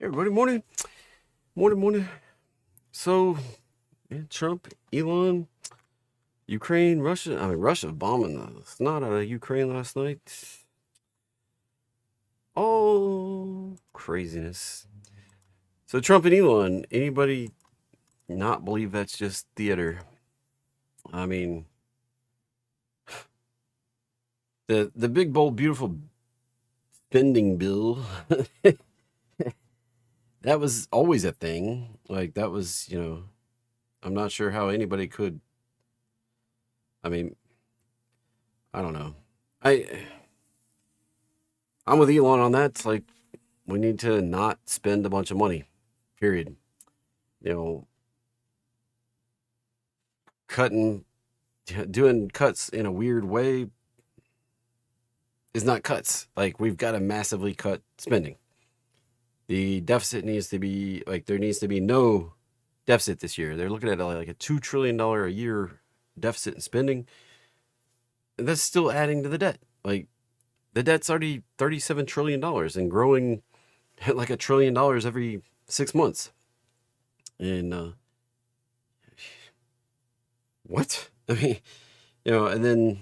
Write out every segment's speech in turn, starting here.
Hey everybody, morning. So, Trump, Elon, Ukraine, Russia. Russia bombing the snot out of Ukraine last night. All craziness. So, Trump and Elon, anybody not believe that's just theater? I mean, the big, bold, beautiful spending bill, that was always a thing. Like, that was, I'm not sure how anybody could. I mean, I don't know. I I'm with Elon on that. It's like we need to not spend a bunch of money. Period. You know, cutting, doing cuts in a weird way is not cuts. Like we've got to massively cut spending. The deficit needs to be like there needs to be no deficit this year. They're looking at like a $2 trillion a year deficit in spending, and that's still adding to the debt. Like the debt's already $37 trillion and growing at like $1 trillion every 6 months. And what? I mean, and then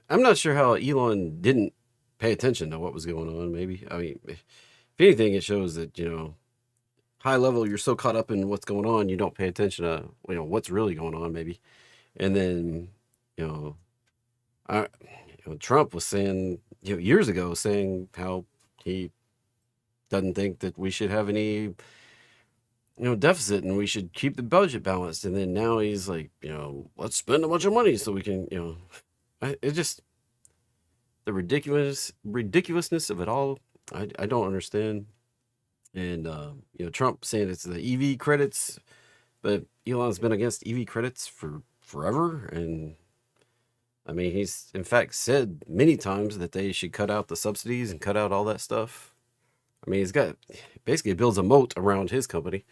I'm not sure how Elon didn't pay attention to what was going on. Maybe, I mean, if anything, it shows that high level you're so caught up in what's going on, you don't pay attention to what's really going on. Maybe, and then you know, I, Trump was saying years ago saying how he doesn't think that we should have any deficit and we should keep the budget balanced. And then now he's like, let's spend a bunch of money so we can, it just the ridiculousness of it all. I don't understand. And Trump saying it's the EV credits, but Elon's been against EV credits for forever. And I mean, he's in fact said many times that they should cut out the subsidies and cut out all that stuff. I mean, he's got basically builds a moat around his company.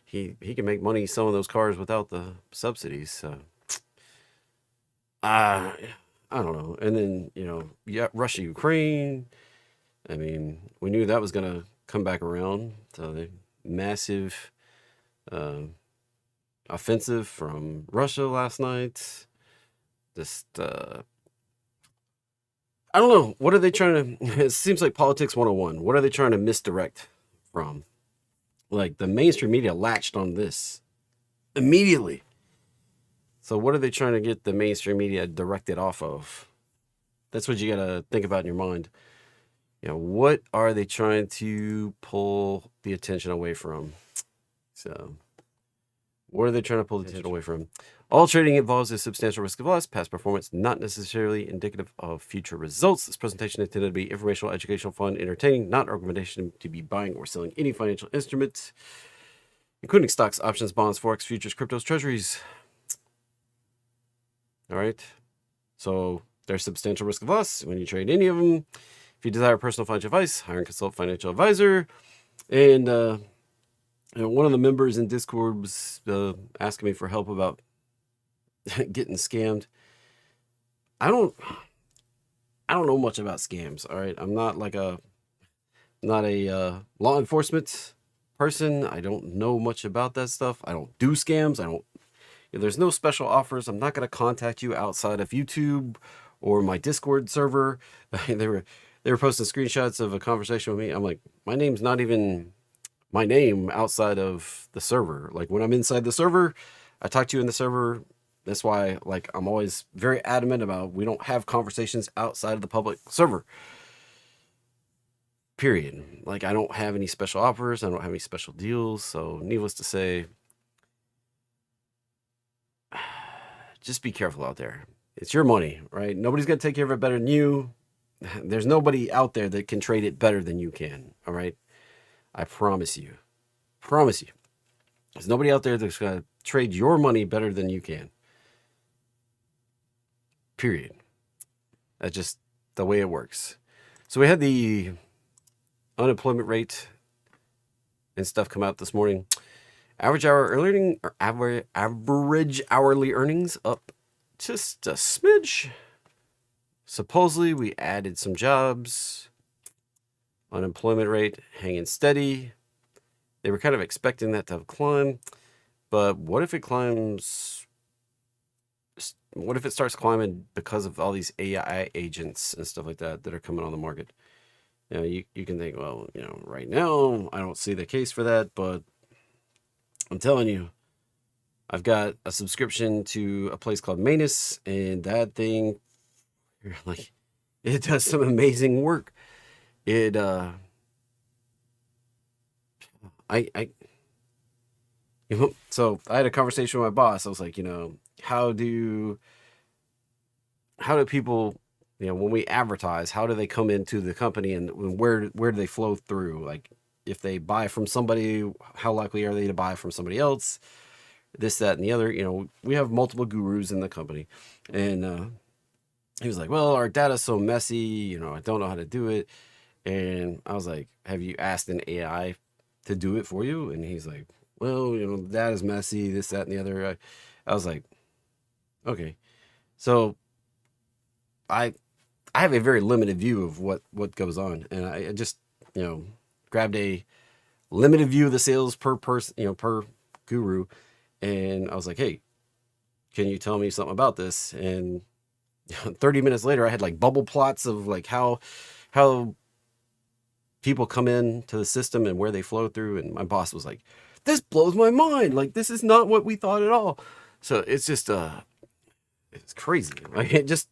He can make money selling those cars without the subsidies. So, uh, I don't know. And then yeah, Russia, Ukraine. I mean, we knew that was gonna come back around. So the massive uh, offensive from Russia last night. Just I don't know. What are they trying to? It seems like politics 101. What are they trying to misdirect from? Like the mainstream media latched on this immediately. So what are they trying to get the mainstream media directed off of? That's what you got to think about in your mind. What are they trying to pull the attention away from? So, what are they trying to pull the attention away from? All trading involves a substantial risk of loss. Past performance not necessarily indicative of future results. This presentation is intended to be informational, educational, fun, entertaining, not a recommendation to be buying or selling any financial instruments, including stocks, options, bonds, forex, futures, cryptos, treasuries. All right. So there's substantial risk of loss when you trade any of them. If you desire personal financial advice, hire and consult financial advisor. And one of the members in Discord was asking me for help about getting scammed. I don't know much about scams. All right, I'm not a law enforcement person. I don't know much about that stuff. I don't do scams. I don't. There's no special offers. I'm not going to contact you outside of YouTube or my Discord server. They were posting screenshots of a conversation with me. I'm like, my name's not even my name outside of the server. Like when I'm inside the server, I talk to you in the server. That's why, like, I'm always very adamant about we don't have conversations outside of the public server. Period. Like, I don't have any special offers. I don't have any special deals. So, needless to say, just be careful out there. It's your money, right? Nobody's going to take care of it better than you. There's nobody out there that can trade it better than you can. All right. I promise you. Promise you. There's nobody out there that's going to trade your money better than you can. Period. That's just the way it works. So we had the unemployment rate and stuff come out this morning. Average hourly earnings up just a smidge. Supposedly we added some jobs. Unemployment rate hanging steady. they were kind of expecting that to climb, but what if it climbs? What if it starts climbing because of all these AI agents and stuff like that that are coming on the market? You can think, well, right now I don't see the case for that, but I'm telling you, I've got a subscription to a place called Manus, and that thing, like, it does some amazing work. It, I, so I had a conversation with my boss. I was like, how do people, when we advertise, how do they come into the company, and where do they flow through? Like, if they buy from somebody, how likely are they to buy from somebody else? This, that, and the other. We have multiple gurus in the company, and he was like, well, our data's so messy, I don't know how to do it. And I was like, have you asked an AI to do it for you? And he's like, well, the data's messy, this, that, and the other. I was like, okay. So I have a very limited view of what goes on, and I just grabbed a limited view of the sales per person, per guru, and I was like, hey, can you tell me something about this? And 30 minutes later, I had like bubble plots of like how people come in to the system and where they flow through, and my boss was like, this blows my mind, like this is not what we thought at all. So it's just it's crazy, like it just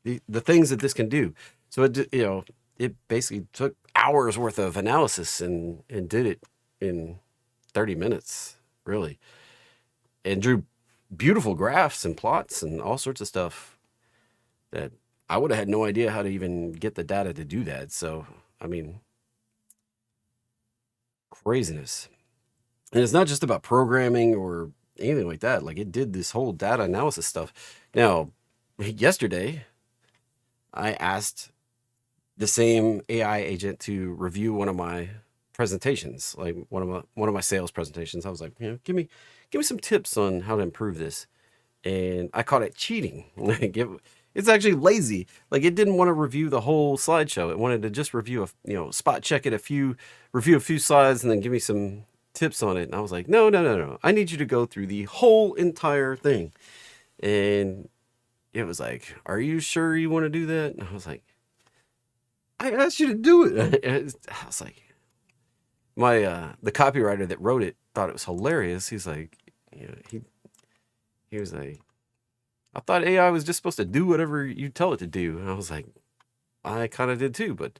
the things that this can do. So it basically took hours worth of analysis and did it in 30 minutes, really, and drew beautiful graphs and plots and all sorts of stuff that I would have had no idea how to even get the data to do that. So, I mean, craziness. And it's not just about programming or anything like that. Like, it did this whole data analysis stuff. Now, yesterday, I asked the same AI agent to review one of my presentations, like one of my sales presentations. I was like, give me some tips on how to improve this. And I caught it cheating. Like, it's actually lazy. Like, it didn't want to review the whole slideshow. It wanted to just review spot check it review a few slides and then give me some tips on it. And I was like, no. I need you to go through the whole entire thing. And it was like, are you sure you want to do that? And I was like, I asked you to do it. I was like, the copywriter that wrote it thought it was hilarious. He's like, he was like, I thought AI was just supposed to do whatever you tell it to do. And I was like, I kind of did too, but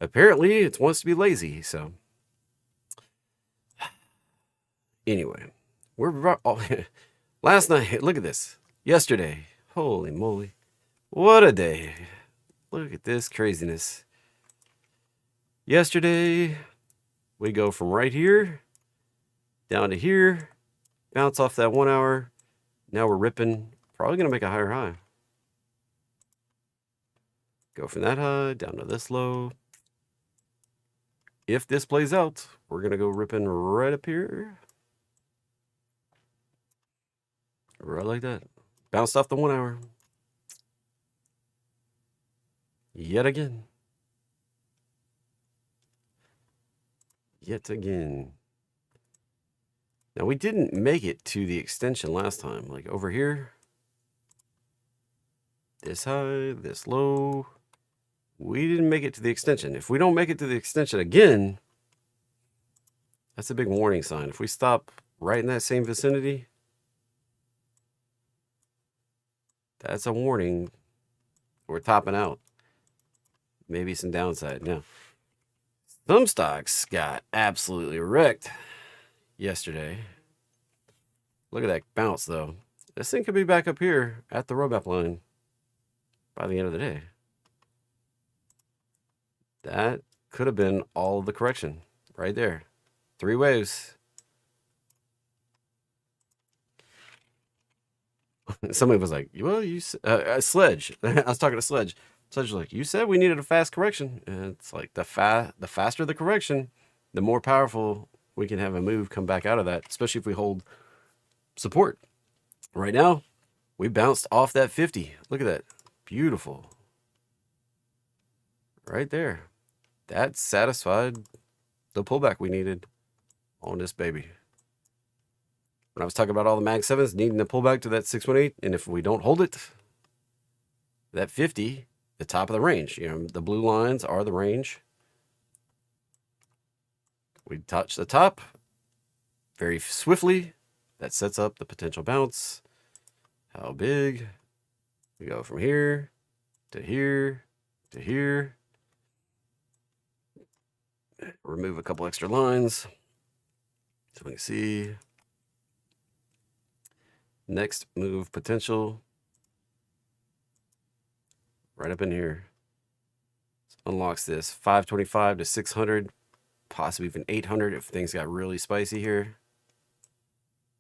apparently it wants to be lazy. So anyway, last night, look at this. Yesterday, holy moly, what a day. Look at this craziness. Yesterday, we go from right here down to here, bounce off that 1 hour. Now we're ripping, probably going to make a higher high. Go from that high down to this low. If this plays out, we're going to go ripping right up here. Right like that. Bounced off the 1 hour. Yet again. Yet again. Now, we didn't make it to the extension last time. Like over here, this high, this low. We didn't make it to the extension. If we don't make it to the extension again, that's a big warning sign. If we stop right in that same vicinity, that's a warning. We're topping out. Maybe some downside. Now, some stocks got absolutely wrecked yesterday. Look at that bounce, though. This thing could be back up here at the roadmap line by the end of the day. That could have been all of the correction right there. 3 waves. Somebody was like, well, Sledge. I was talking to Sledge. Sledge was like, you said we needed a fast correction. And it's like the faster the correction, the more powerful we can have a move come back out of that, especially if we hold support. Right now, we bounced off that 50. Look at that. Beautiful. Right there. That satisfied the pullback we needed. on this baby. When I was talking about all the Mag 7s needing to pull back to that 618, and if we don't hold it, that 50, the top of the range, you know, the blue lines are the range. We touch the top very swiftly. That sets up the potential bounce. How big? We go from here to here to here. Remove a couple extra lines so we can see. Next move potential. Right up in here. Unlocks this 525 to 600, possibly even 800 if things got really spicy here.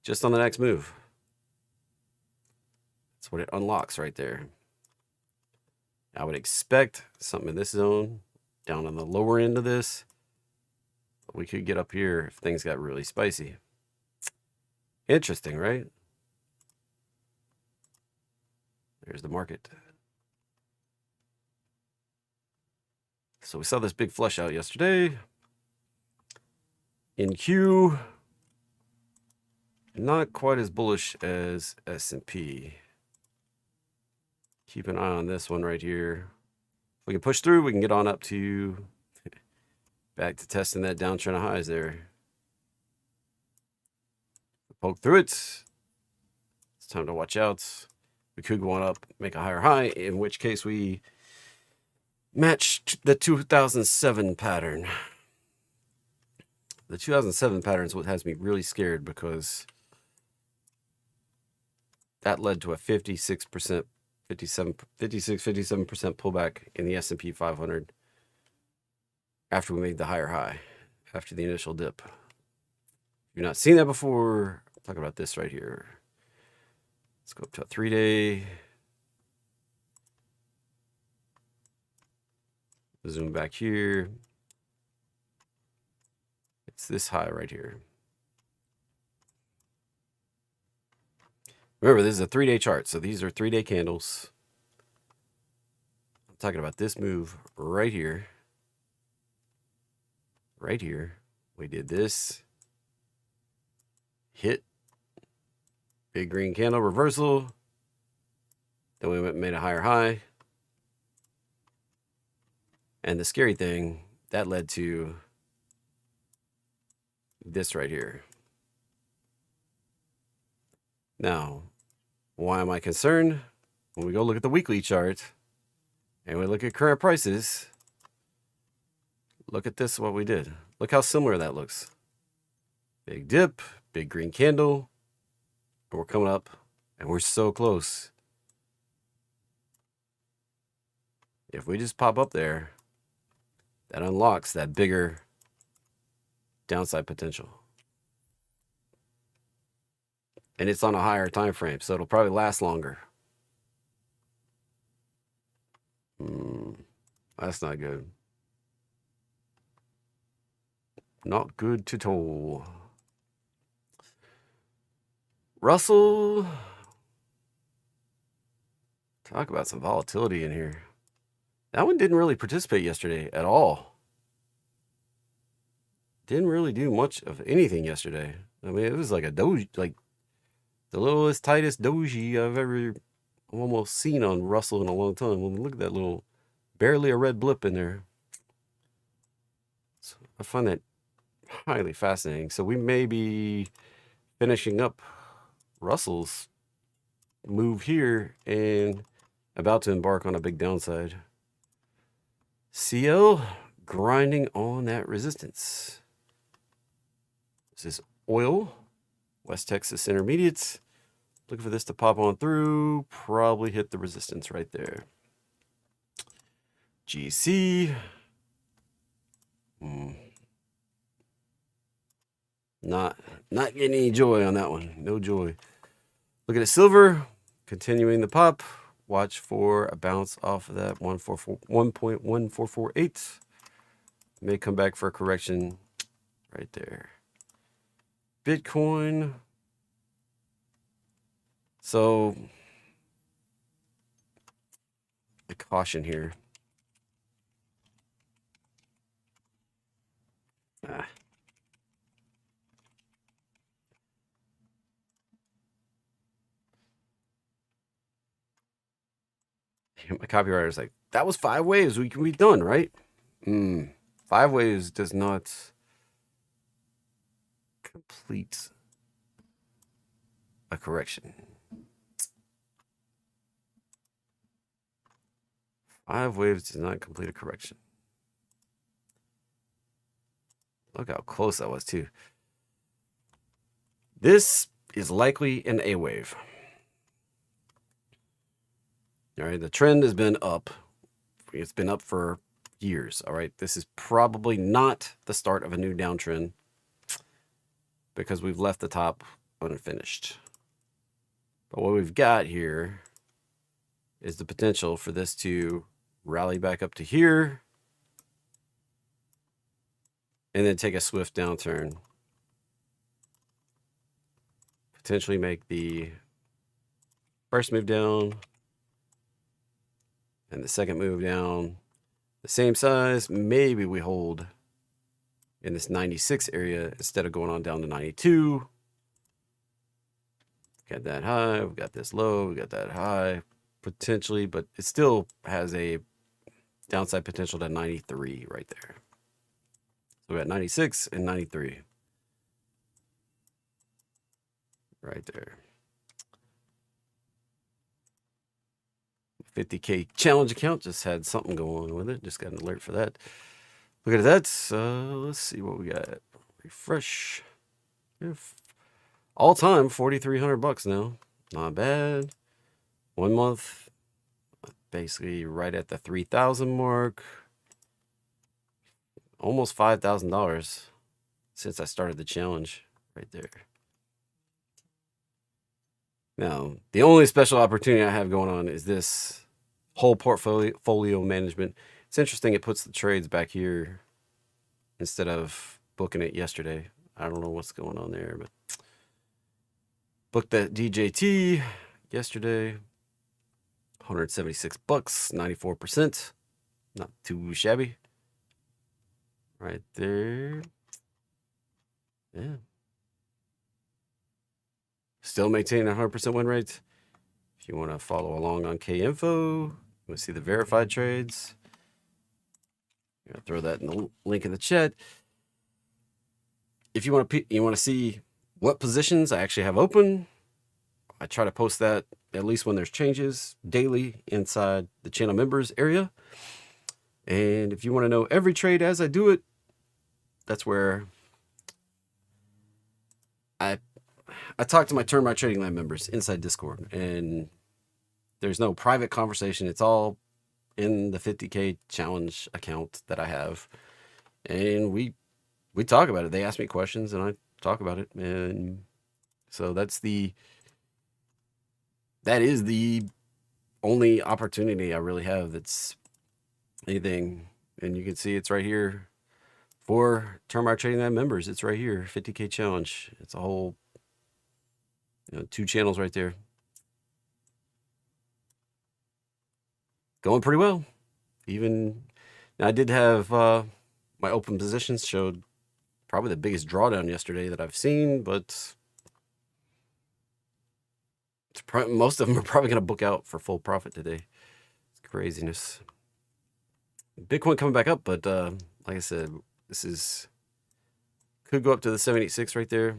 Just on the next move. That's what it unlocks right there. I would expect something in this zone, down on the lower end of this. We could get up here if things got really spicy. Interesting, right? There's the market. So we saw this big flush out yesterday. In Q, not quite as bullish as S&P. Keep an eye on this one right here. If we can push through, we can get on up to back to testing that downtrend of highs there. Poke through it. It's time to watch out. We could go on up, make a higher high, in which case we matched the 2007 pattern. The 2007 pattern is what has me really scared because that led to a 57% pullback in the S&P 500 after we made the higher high, after the initial dip. If you've not seen that before, I'll talk about this right here. Let's go up to a 3-day. Zoom back here. It's this high right here. Remember, this is a 3-day chart, so these are 3-day candles. I'm talking about this move right here. Right here. We did this. Hit. Big green candle reversal. Then we went and made a higher high. And the scary thing, that led to this right here. Now, why am I concerned? When we go look at the weekly chart and we look at current prices, look at this, what we did. Look how similar that looks. Big dip, big green candle, and we're coming up, and we're so close. If we just pop up there, that unlocks that bigger downside potential. And it's on a higher time frame, so it'll probably last longer. That's not good. Not good at all. Russell. Talk about some volatility in here. That one didn't really participate yesterday at all. Didn't really do much of anything yesterday. I mean, it was like a doji, like the littlest, tightest doji I've ever almost seen on Russell in a long time. Well, look at that little, barely a red blip in there. So I find that highly fascinating. So we may be finishing up Russell's move here and about to embark on a big downside. CL grinding on that resistance. This is oil, West Texas Intermediates. Looking for this to pop on through, probably hit the resistance right there. GC. Not getting any joy on that one. No joy. Looking at silver, continuing the pop. Watch for a bounce off of that 1.1448. May come back for a correction right there. Bitcoin. So, the caution here. My copywriter's like, that was 5 waves. We can be done, right? 5 waves does not complete a correction. 5 waves does not complete a correction. Look how close that was, too. This is likely an A wave. All right, the trend has been up. It's been up for years. All right, this is probably not the start of a new downtrend because we've left the top unfinished. But what we've got here is the potential for this to rally back up to here and then take a swift downturn. Potentially make the first move down and the second move down the same size. Maybe we hold in this 96 area instead of going on down to 92. Got that high, we got this low, we got that high potentially, but it still has a downside potential to 93 right there. So we got 96 and 93 right there. 50K challenge account just had something going on with it. Just got an alert for that. Look at that. Let's see what we got. Refresh. All time, $4,300 now. Not bad. 1 month, basically right at the 3,000 mark. Almost $5,000 since I started the challenge right there. Now, the only special opportunity I have going on is this whole portfolio management. It's interesting it puts the trades back here instead of booking it yesterday. I don't know what's going on there, but booked that DJT yesterday. $176, 94%. Not too shabby. Right there. Yeah. Still maintaining a 100% win rate. If you want to follow along on K-Info, you want to see the verified trades. I'm going to throw that in the link in the chat. If you want to see what positions I actually have open, I try to post that at least when there's changes daily inside the channel members area. And if you want to know every trade as I do it, that's where I talk to my Turn My Trading Land members inside Discord, and there's no private conversation. It's all in the 50K challenge account that I have, and we talk about it. They ask me questions, and I talk about it, and so that is the only opportunity I really have that's anything. And you can see it's right here for Turn My Trading Land members. It's right here, 50K challenge. It's a whole 2 channels right there. Going pretty well. Even now, I did have my open positions showed probably the biggest drawdown yesterday that I've seen, but most of them are probably going to book out for full profit today. It's craziness. Bitcoin coming back up, but like I said, this could go up to the 786 right there.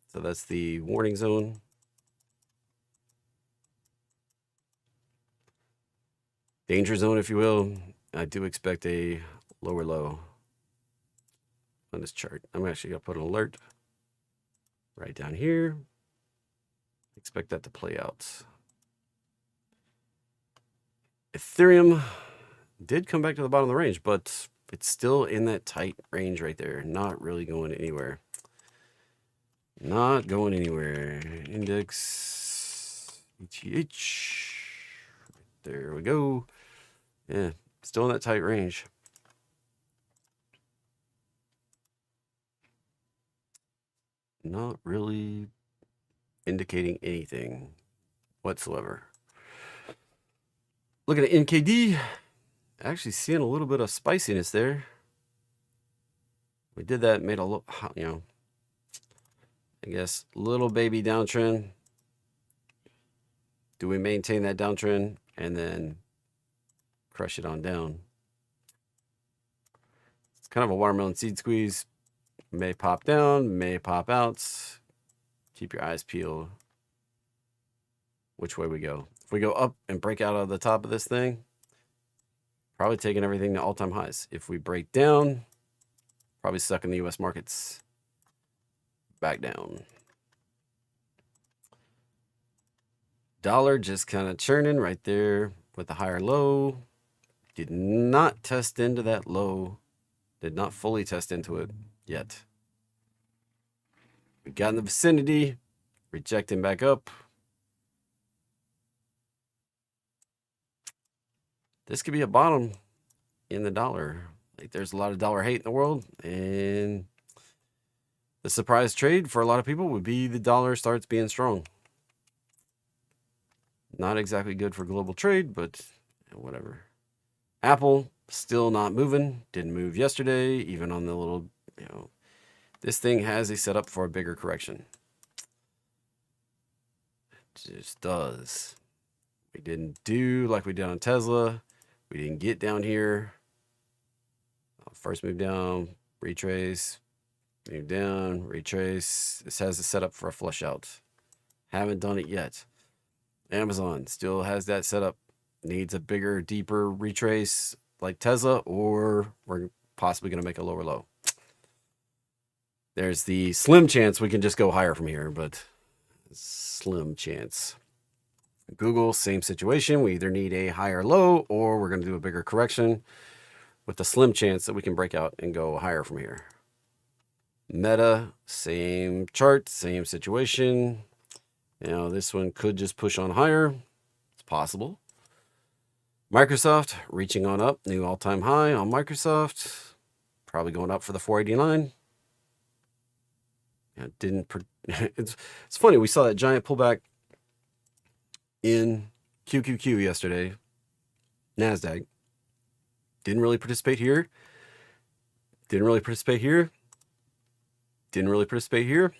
So that's the warning zone. Danger zone, if you will. I do expect a lower low on this chart. I'm actually going to put an alert right down here. Expect that to play out. Ethereum did come back to the bottom of the range, but it's still in that tight range right there. Not really going anywhere. Not going anywhere. Index ETH. There we go. Yeah, still in that tight range. Not really indicating anything whatsoever. Looking at NKD, actually seeing a little bit of spiciness there. We did that, made a little, I guess, little baby downtrend. Do we maintain that downtrend and then crush it on down. It's kind of a watermelon seed squeeze. May pop down, may pop out. Keep your eyes peeled. Which way we go? If we go up and break out of the top of this thing, probably taking everything to all-time highs. If we break down, probably stuck in the U.S. markets. Back down. Dollar just kind of churning right there with the higher low. Did not test into that low. Did not fully test into it yet. We got in the vicinity. Rejecting back up. This could be a bottom in the dollar. Like, there's a lot of dollar hate in the world, and the surprise trade for a lot of people would be the dollar starts being strong. Not exactly good for global trade, but whatever. Apple still not moving. Didn't move yesterday, even on the little, this thing has a setup for a bigger correction. It just does. We didn't do like we did on Tesla. We didn't get down here. First move down, retrace, move down, retrace. This has a setup for a flush out. Haven't done it yet. Amazon still has that setup. Needs a bigger, deeper retrace like Tesla, or we're possibly going to make a lower low. There's the slim chance we can just go higher from here, but slim chance. Google, same situation. We either need a higher low or we're going to do a bigger correction with the slim chance that we can break out and go higher from here. Meta, same chart, same situation. This one could just push on higher. It's possible. Microsoft reaching on up, new all-time high on Microsoft. Probably going up for the 489. It's funny, we saw that giant pullback in QQQ yesterday. NASDAQ. Didn't really participate here. Didn't really participate here. Didn't really participate here.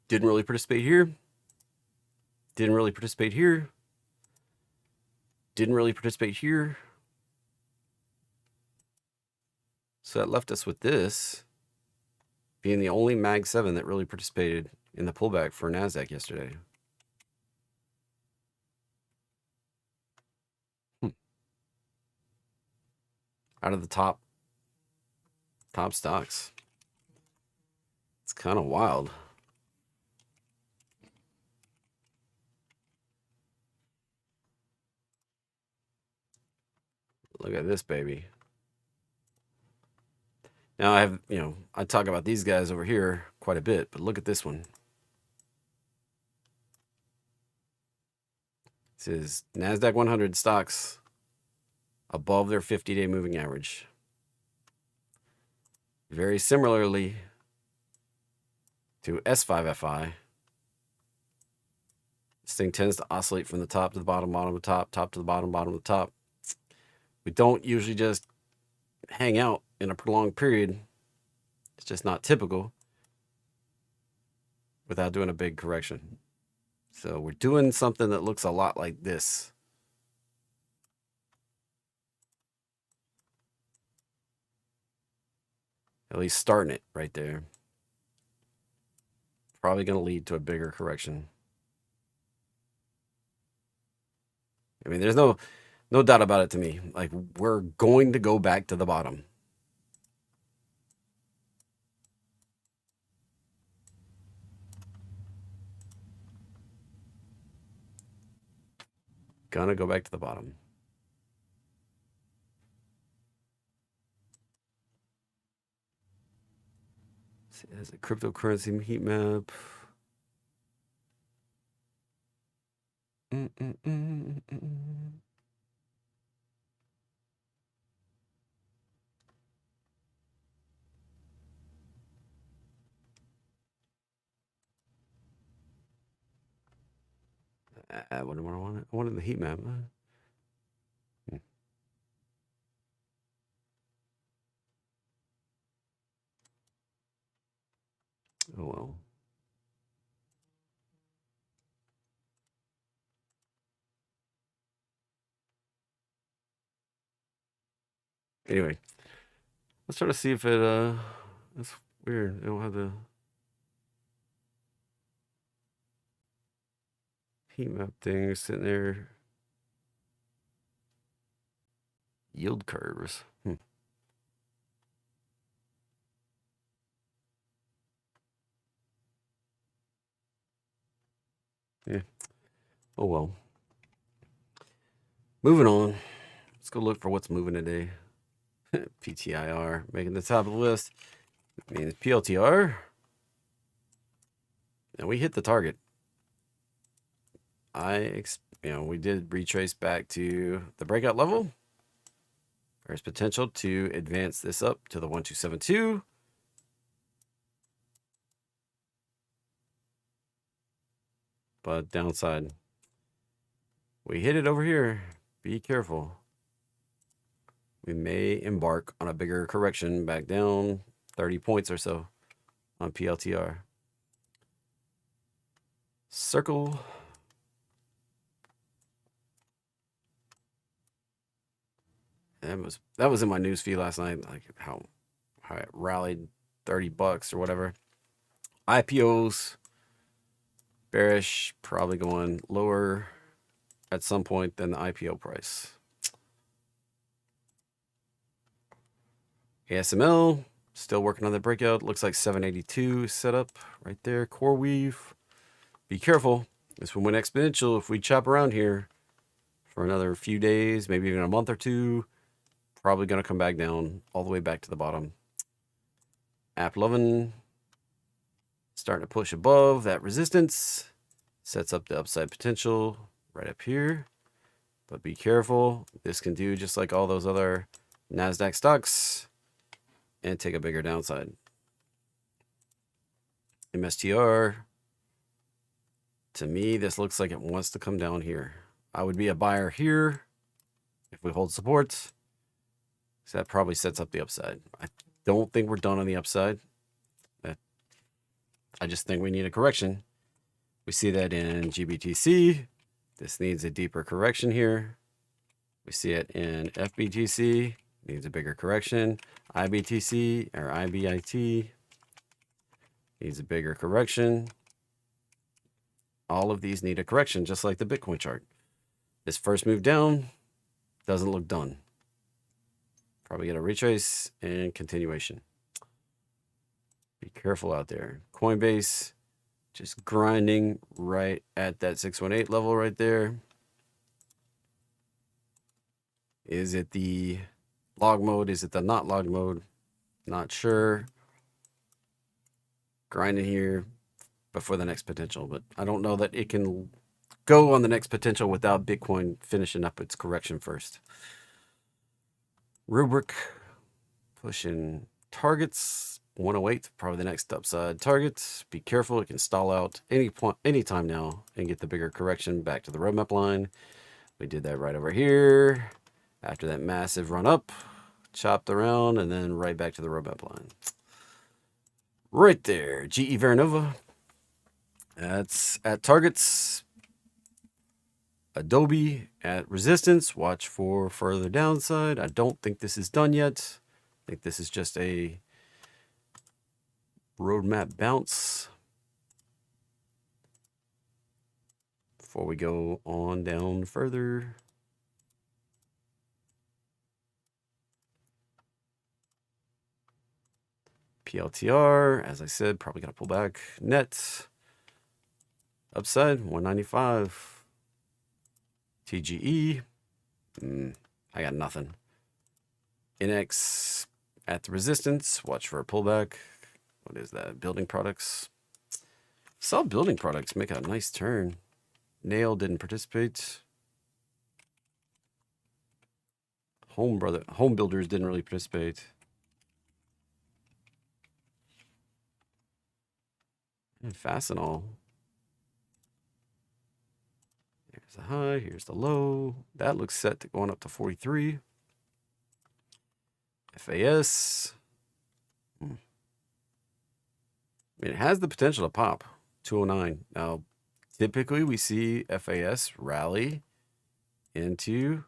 Didn't really participate here. Didn't really participate here. Didn't really participate here. So that left us with this being the only Mag 7 that really participated in the pullback for NASDAQ yesterday. Out of the top stocks. It's kind of wild. Look at this baby. Now I have, I talk about these guys over here quite a bit, but look at this one. This is NASDAQ 100 stocks above their 50-day moving average. Very similarly to S5FI, this thing tends to oscillate from the top to the bottom, bottom to the top, top to the bottom, bottom to the top. We don't usually just hang out in a prolonged period. It's just not typical without doing a big correction. So we're doing something that looks a lot like this. At least starting it right there. Probably going to lead to a bigger correction. I mean, there's no doubt about it to me. Like, we're going to go back to the bottom. Gonna go back to the bottom. See, there's a cryptocurrency heat map. What do I want? I wanted the heat map. Oh well. Anyway, let's try to see if it, that's weird. I don't have the heat map thing sitting there. Yield curves. Yeah. Oh well. Moving on. Let's go look for what's moving today. PTIR making the top of the list. I mean, PLTR. And we hit the target. We did retrace back to the breakout level. There's potential to advance this up to the 1272. But downside. We hit it over here. Be careful. We may embark on a bigger correction back down 30 points or so on PLTR. Circle. That was in my news feed last night, like how it rallied $30 or whatever. IPOs bearish, probably going lower at some point than the IPO price. ASML still working on the breakout. Looks like 782 set up right there. Core weave. Be careful. This one went exponential. If we chop around here for another few days, maybe even a month or two, probably going to come back down all the way back to the bottom. App loving. Starting to push above that resistance. Sets up the upside potential right up here. But be careful. This can do just like all those other NASDAQ stocks and take a bigger downside. MSTR. To me, this looks like it wants to come down here. I would be a buyer here if we hold support. So that probably sets up the upside. I don't think we're done on the upside. I just think we need a correction. We see that in GBTC. This needs a deeper correction here. We see it in FBTC. Needs a bigger correction. IBTC or IBIT needs a bigger correction. All of these need a correction, just like the Bitcoin chart. This first move down doesn't look done. Probably get a retrace and continuation. Be careful out there. Coinbase just grinding right at that 618 level right there. Is it the log mode? Is it the not log mode? Not sure. Grinding here before the next potential, but I don't know that it can go on the next potential without Bitcoin finishing up its correction first. Rubric pushing targets. 108, probably the next upside target. Be careful, it can stall out any time now and get the bigger correction back to the roadmap line. We did that right over here. After that massive run up, chopped around, and then right back to the roadmap line. Right there, GE Veranova. That's at targets. Adobe at resistance. Watch for further downside. I don't think this is done yet. I think this is just a roadmap bounce before we go on down further. PLTR, as I said, probably gonna pull back. Net upside 195. TGE, I got nothing. NX at the resistance. Watch for a pullback. What is that? Building products. Saw building products make a nice turn. Nail didn't participate. Home builders didn't really participate. And Fastenal. Here's the high. Here's the low. That looks set to going up to 43. FAS. It has the potential to pop 209. Now, typically we see FAS rally into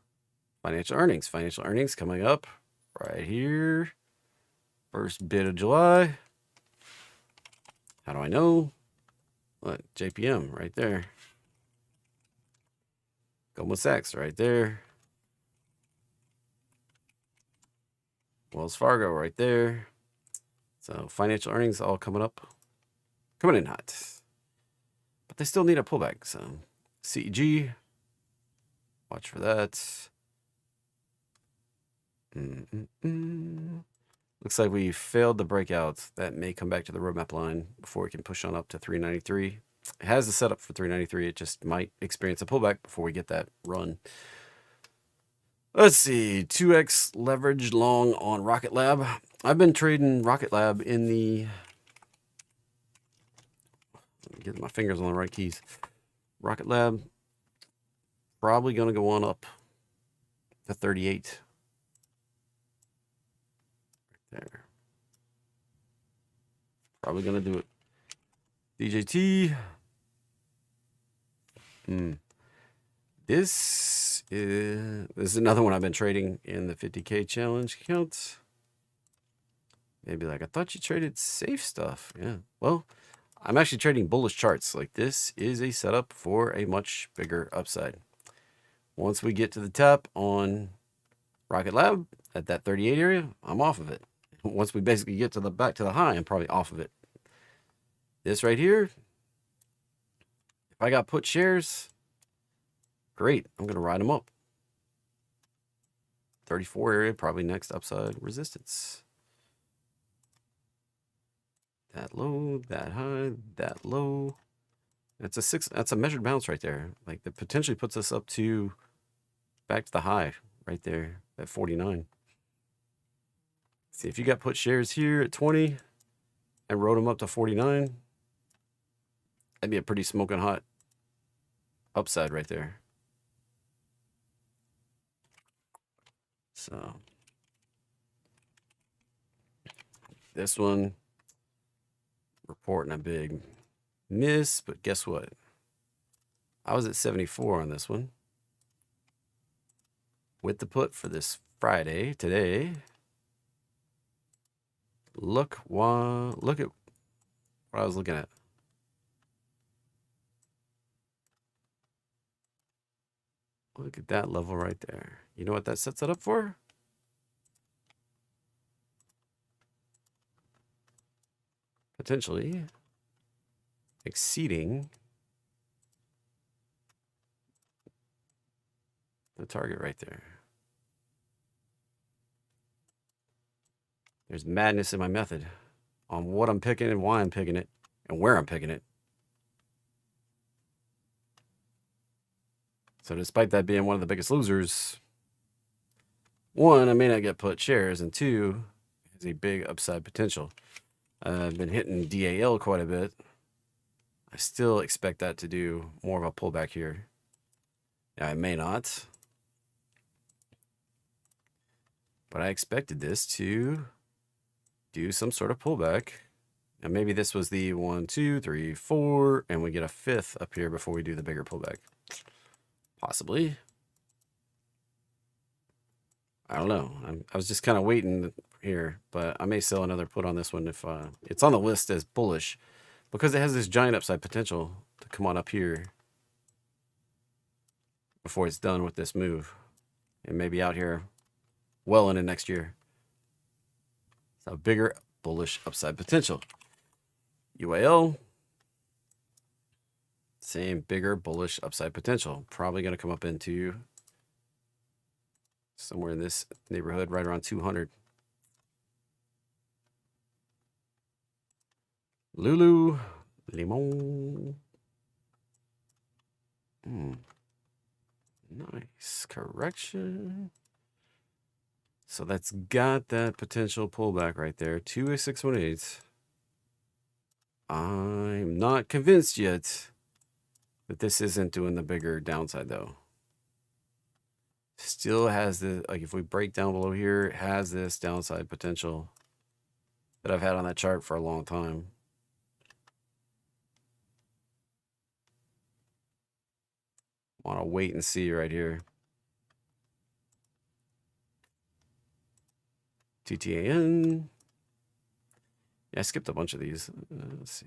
financial earnings. Financial earnings coming up right here. First bid of July. How do I know? What? JPM right there. Goldman Sachs right there. Wells Fargo right there. So financial earnings all coming up. Coming in hot. But they still need a pullback. So CEG. Watch for that. Looks like we failed the breakout. That may come back to the roadmap line before we can push on up to 393. It has the setup for 393. It just might experience a pullback before we get that run. Let's see. 2x leverage long on Rocket Lab. I've been trading Rocket Lab in the... Let me get my fingers on the right keys. Rocket Lab. Probably going to go on up to 38. Right there. Probably going to do it. DJT. This is another one I've been trading in the 50K challenge account. Maybe like, I thought you traded safe stuff. Yeah. Well, I'm actually trading bullish charts. Like, this is a setup for a much bigger upside. Once we get to the top on Rocket Lab at that 38 area, I'm off of it. Once we basically get to the back to the high, I'm probably off of it. This right here, if I got put shares, great. I'm going to ride them up. 34 area, probably next upside resistance. That low, that high, that low. That's a 6. That's a measured bounce right there. Like, that potentially puts us up to back to the high right there at 49. See, if you got put shares here at 20 and rode them up to 49, that'd be a pretty smoking hot upside right there. So this one reporting a big miss, but guess what? I was at 74 on this one with the put for this Friday today. Look at what I was looking at. Look at that level right there. You know what that sets it up for? Potentially exceeding the target right there. There's madness in my method on what I'm picking and why I'm picking it and where I'm picking it. So despite that being one of the biggest losers, one, I may not get put shares, and two, has a big upside potential. I've been hitting DAL quite a bit. I still expect that to do more of a pullback here. I may not. But I expected this to do some sort of pullback. And maybe this was the 1, 2, 3, 4, and we get a 5th up here before we do the bigger pullback. Possibly. I don't know. I was just kind of waiting here, but I may sell another put on this one if it's on the list as bullish because it has this giant upside potential to come on up here before it's done with this move and maybe out here well into next year. So bigger bullish upside potential. UAL, same bigger bullish upside potential. Probably going to come up into somewhere in this neighborhood, right around 200. Lulu, Limon. Nice correction. So that's got that potential pullback right there. 2A618. I'm not convinced yet that this isn't doing the bigger downside though. Still has the, like if we break down below here, it has this downside potential that I've had on that chart for a long time. Want to wait and see right here. TTAN. Yeah, I skipped a bunch of these. Let's see.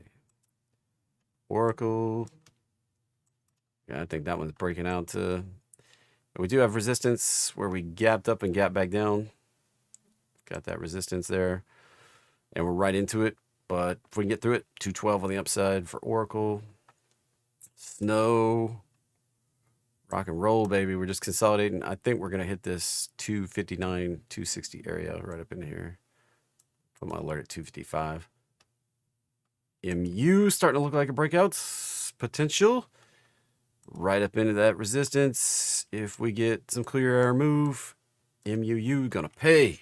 Oracle. Yeah, I think that one's breaking out to. We do have resistance where we gapped up and gapped back down. Got that resistance there. And we're right into it. But if we can get through it, 212 on the upside for Oracle. Snow. Rock and roll, baby. We're just consolidating. I think we're going to hit this 259, 260 area right up in here. Put my alert at 255. MU starting to look like a breakout potential. Right up into that resistance. If we get some clear air move, MUU going to pay.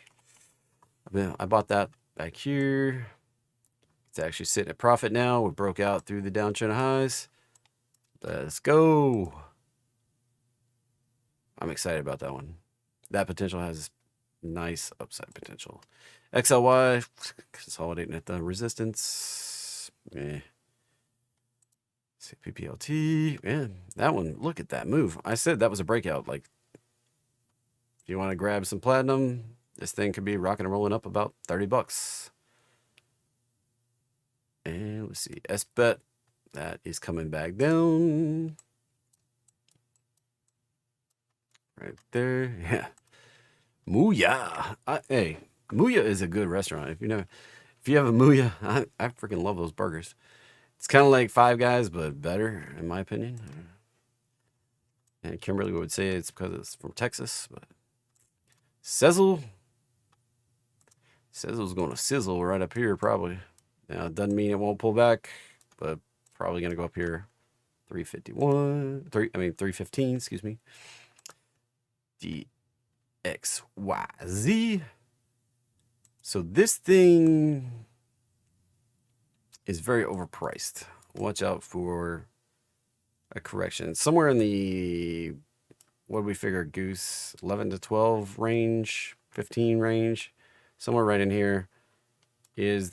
I bought that back here. It's actually sitting at profit now. We broke out through the downtrend highs. Let's go. I'm excited about that one. That potential has nice upside potential. XLY, consolidating at the resistance. PPLT, man, that one, look at that move. I said that was a breakout. Like, if you want to grab some platinum, this thing could be rocking and rolling up about 30 bucks. And let's see, SBET, that is coming back down. Right there, yeah. Muya. Hey, Muya is a good restaurant. If you have a Muya, I freaking love those burgers. It's kind of like Five Guys, but better, in my opinion. And Kimberly would say it's because it's from Texas, but Sizzle's going to sizzle right up here, probably. Now, it doesn't mean it won't pull back, but probably going to go up here. 315, excuse me. DXYZ. So this thing is very overpriced. Watch out for a correction. Somewhere in the, what do we figure, Goose? 11 to 12 range, 15 range. Somewhere right in here is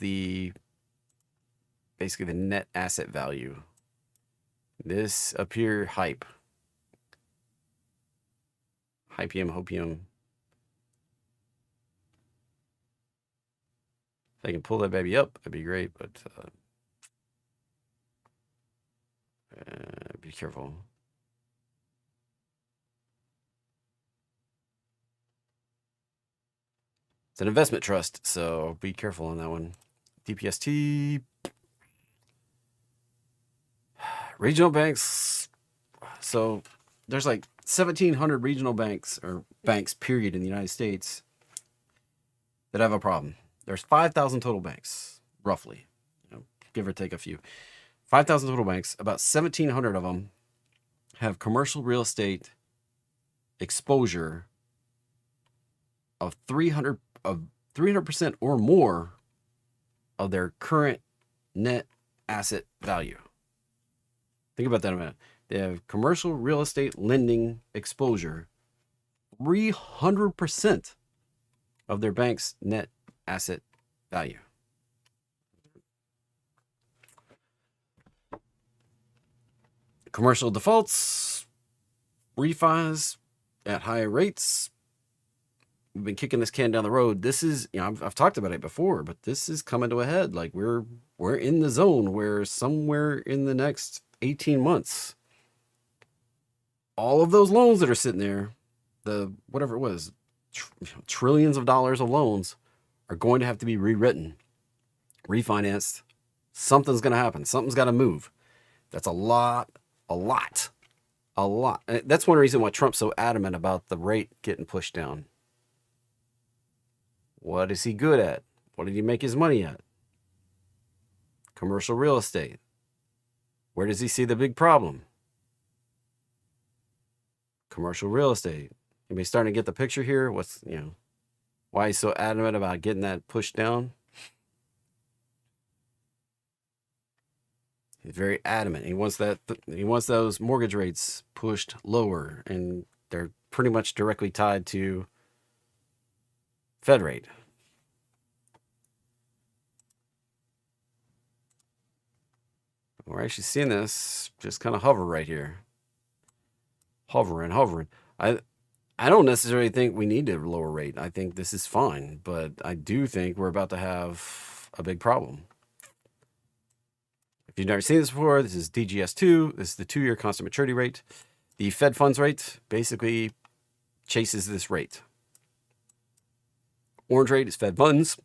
basically the net asset value. This up here, hype. Hypium, hopium. If I can pull that baby up, that'd be great, but be careful. It's an investment trust, so be careful on that one. DPST. Regional banks. So there's like 1,700 regional banks, or banks, period, in the United States that have a problem. There's 5,000 total banks, roughly, give or take a few. 5,000 total banks. About 1,700 of them have commercial real estate exposure of 300% or more of their current net asset value. Think about that a minute. They have commercial real estate lending exposure, 300% of their bank's net asset value. Commercial defaults, refis at higher rates. We've been kicking this can down the road. This is, I've talked about it before, but this is coming to a head. Like we're in the zone where somewhere in the next 18 months, all of those loans that are sitting there, the whatever it was, trillions of dollars of loans, are going to have to be rewritten, refinanced. Something's going to happen. Something's got to move. That's a lot. And that's one reason why Trump's so adamant about the rate getting pushed down. What is he good at? What did he make his money at? Commercial real estate. Where does he see the big problem? Commercial real estate. Anybody starting to get the picture here? Why he's so adamant about getting that pushed down? He's very adamant. He wants those mortgage rates pushed lower, and they're pretty much directly tied to Fed rate. We're actually seeing this just kind of hover right here. Hovering. I I don't necessarily think we need to lower rate. I think this is fine, but I do think we're about to have a big problem. If you've never seen this before, this is DGS2. This is the 2-year constant maturity rate. The Fed funds rate basically chases this rate. Orange rate is Fed funds.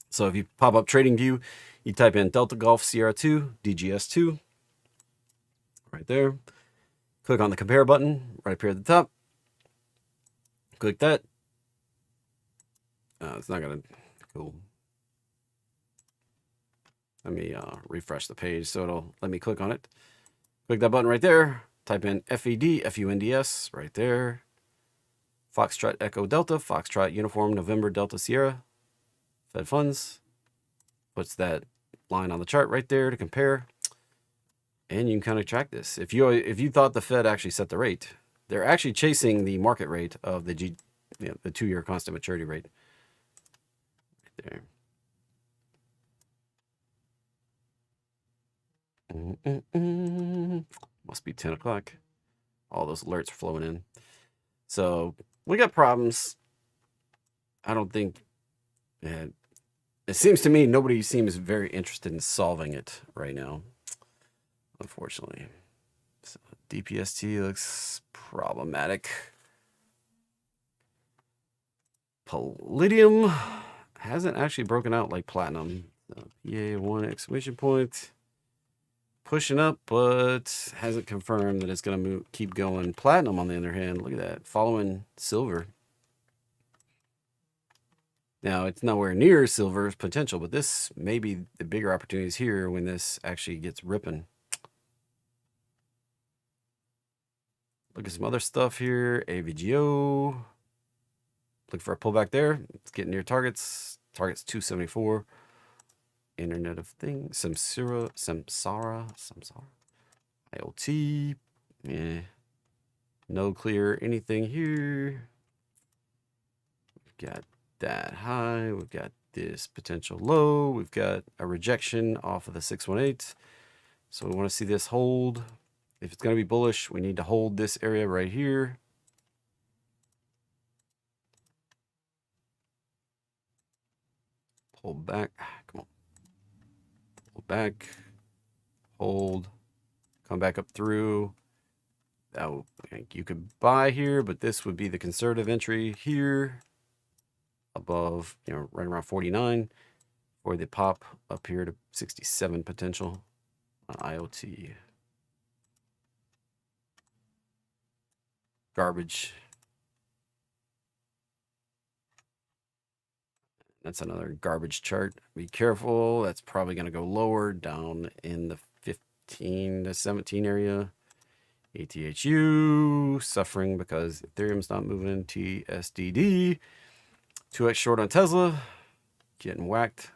So if you pop up TradingView, you type in Delta Golf Sierra 2, DGS2, right there. Click on the compare button right up here at the top. Click that. It's not going to, cool. Let me refresh the page so it'll let me click on it. Click that button right there. Type in FED, FUNDS, right there. Foxtrot Echo Delta, Foxtrot Uniform November Delta Sierra. Fed funds. Puts that line on the chart right there to compare. And you can kind of track this. If you thought the Fed actually set the rate, they're actually chasing the market rate of the the 2-year constant maturity rate. Right there. Must be 10 o'clock. All those alerts are flowing in. So we got problems. I don't think it seems to me nobody seems very interested in solving it right now, unfortunately. So DPST looks problematic. Palladium hasn't actually broken out like platinum. PA1 exclamation point. Pushing up, but hasn't confirmed that it's going to keep going. Platinum, on the other hand, look at that, following silver. Now, it's nowhere near silver's potential, but this may be the bigger opportunities here when this actually gets ripping. Look at some other stuff here. AVGO. Look for a pullback there. It's getting near targets. Target's 274. Internet of Things. Samsara. IoT. Yeah. No clear anything here. We've got that high. We've got this potential low. We've got a rejection off of the 618. So we want to see this hold. If it's going to be bullish, we need to hold this area right here. Pull back. Come on. Pull back. Hold. Come back up through. You could buy here, but this would be the conservative entry here. Above, right around 49. Or the pop up here to 67 potential on IoT. Garbage. That's another garbage chart. Be careful. That's probably going to go lower down in the 15 to 17 area. ATHU suffering because Ethereum's not moving. TSDD. 2x short on Tesla. Getting whacked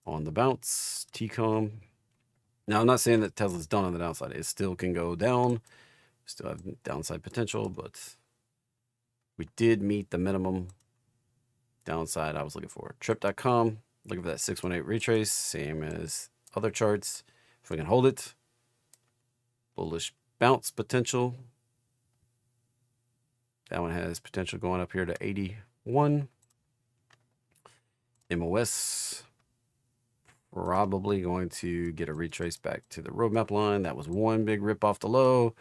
on the bounce. TCOM. Now, I'm not saying that Tesla's done on the downside. It still can go down. Still have downside potential, but we did meet the minimum downside I was looking for. Trip.com, looking for that 618 retrace, same as other charts. If we can hold it, bullish bounce potential. That one has potential going up here to 81. MOS, probably going to get a retrace back to the roadmap line. That was one big rip off the low.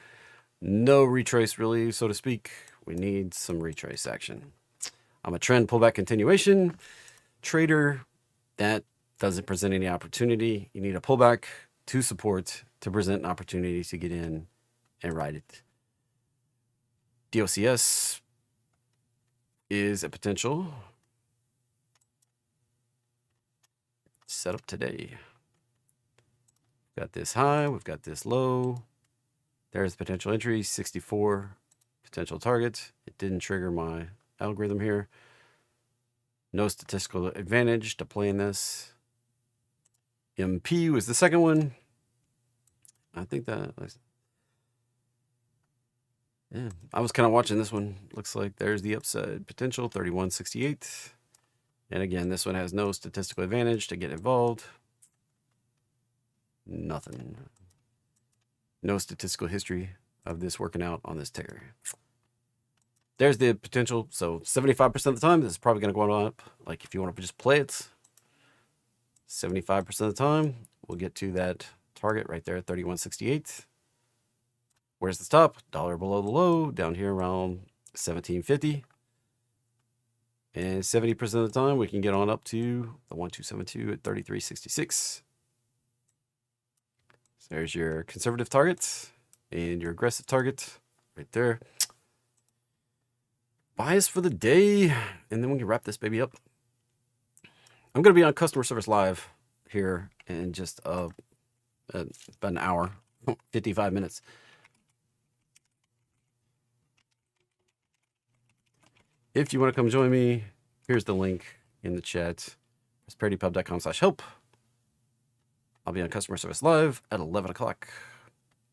No retrace really, so to speak. We need some retrace action. I'm a trend pullback continuation trader. That doesn't present any opportunity. You need a pullback to support to present an opportunity to get in and ride it. DOCS is a potential set up today. Got this high, we've got this low. There's potential entry, 64 potential target. It didn't trigger my algorithm here. No statistical advantage to playing this. MP was the second one. I think that, yeah, I was kind of watching this one. Looks like there's the upside potential, 3168. And again, this one has no statistical advantage to get involved. Nothing. No statistical history of this working out on this ticker. there's the potential. So 75% of the time, this is probably going to go up. Like if you want to just play it, 75% of the time, we'll get to that target right there, 31.68. Where's the stop? $1 below the low, down here around 17.50. And 70% of the time, we can get on up to the 1272 at 33.66. So there's your conservative target and your aggressive target right there. Bias for the day, and then we can wrap this baby up. I'm going to be on Customer Service Live here in just about an hour, 55 minutes. If you want to come join me, here's the link in the chat. prosperitypub.com/help. I'll be on Customer Service Live at 11 o'clock.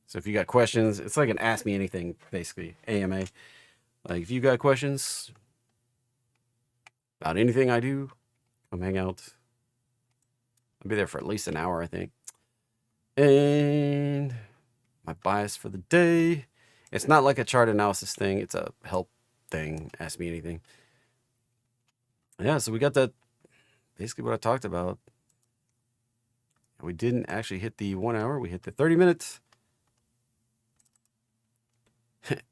So if you got questions, it's like an Ask Me Anything, basically, AMA. Like, if you got questions about anything I do, come hang out. I'll be there for at least an hour, I think. And my bias for the day, it's not like a chart analysis thing. It's a help thing. Ask Me Anything. Yeah, so we got that, basically what I talked about. We didn't actually hit the 1 hour. We hit the 30 minutes.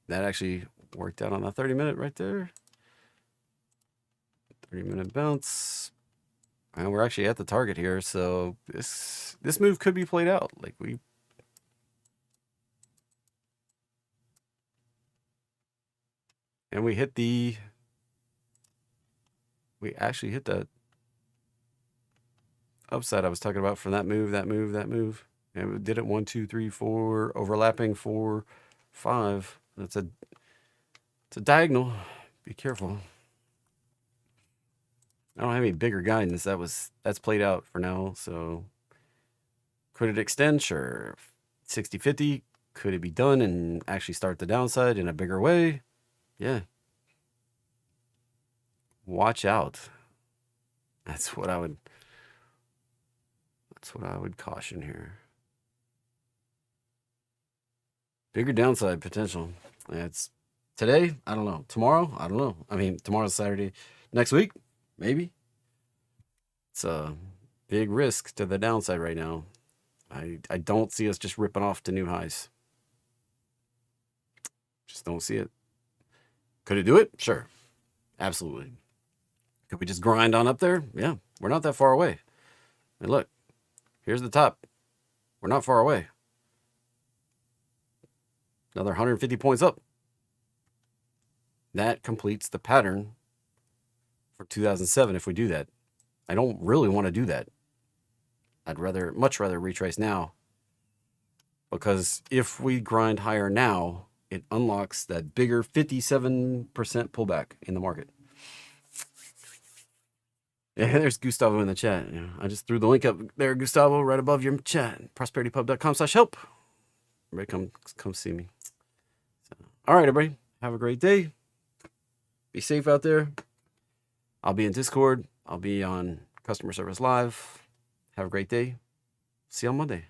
That actually worked out on the 30-minute right there. 30-minute bounce. And we're actually at the target here. So this move could be played out. Like we hit the, we actually hit that upside I was talking about from that move. And we did it 1, 2, 3, 4, overlapping 4, 5. It's a diagonal. Be careful. I don't have any bigger guidance. That's played out for now. So could it extend? Sure. 60-50. Could it be done and actually start the downside in a bigger way? Yeah. Watch out. That's what I would caution here. Bigger downside potential. It's today, I don't know. Tomorrow, I don't know. I mean, tomorrow's Saturday. Next week, maybe. It's a big risk to the downside right now. I don't see us just ripping off to new highs. Just don't see it. Could it do it? Sure. Absolutely. Could we just grind on up there? Yeah. We're not that far away. And look, here's the top. We're not far away. Another 150 points up. That completes the pattern for 2007 if we do that. I don't really want to do that. I'd much rather retrace now. Because if we grind higher now, it unlocks that bigger 57% pullback in the market. Yeah, there's Gustavo in the chat. Yeah, I just threw the link up there, Gustavo, right above your chat. prosperitypub.com/help. Everybody come see me. So, all right, everybody. Have a great day. Be safe out there. I'll be in Discord. I'll be on Customer Service Live. Have a great day. See you on Monday.